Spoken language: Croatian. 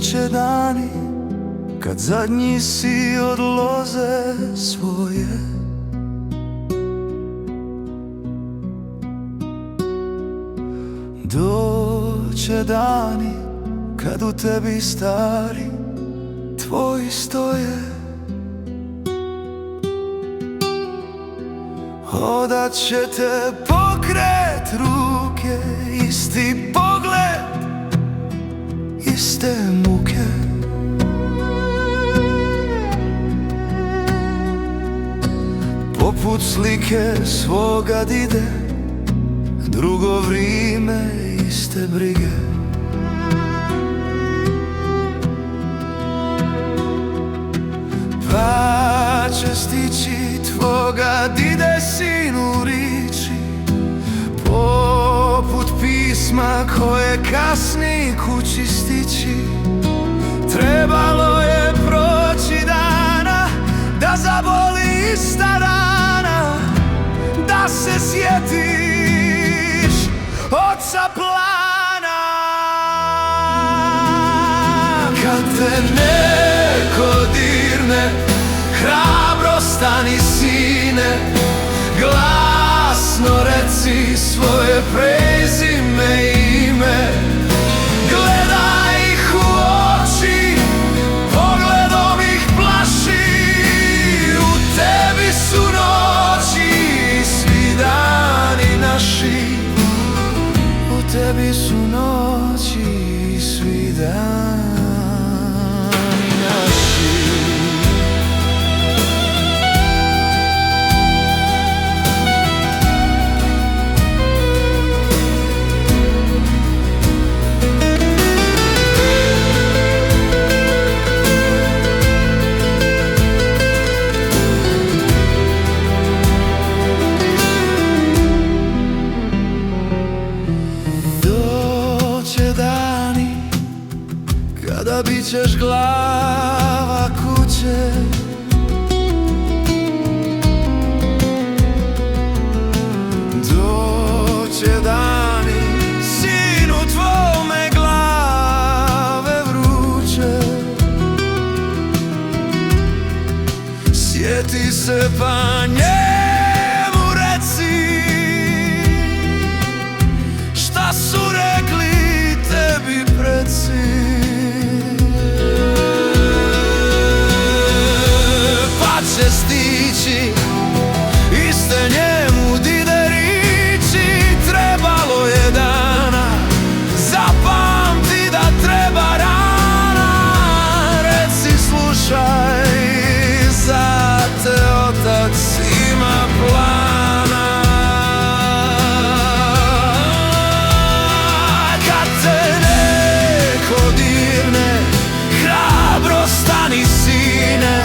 Doće dani kad zadnji si od loze svoje. Doće dani kad u tebi stari tvoji stoje. Hodat će te pokret ruke, isti pogled, iste muke. Poput slike svoga dide, drugo vrime, iste brige. Pa će stići tvoga dide sinu riči, poput pisma koje kasni kući stići. Trebalo je proći dana da zaboli ista rana, da se sjetiš oca plana. Kad te neko dirne, hrabro stani sine, glasno reci svoje prezime i ime. Gledaj ih u oči, pogledom ih plaši. U tebi su noći i svi dani naši. U tebi su noći i svi dani naši. Kada bit ćeš glava kuće, doće dani sinu tvome glave vruće. Sjeti se pa njemu reci šta su rekli tebi preci. Će stići iste njemu dide riči. Trebalo je dana, zapamti da treba rana. Reci slušaj, za te otac ima plana. Kad te neko dirne, hrabro stani sine,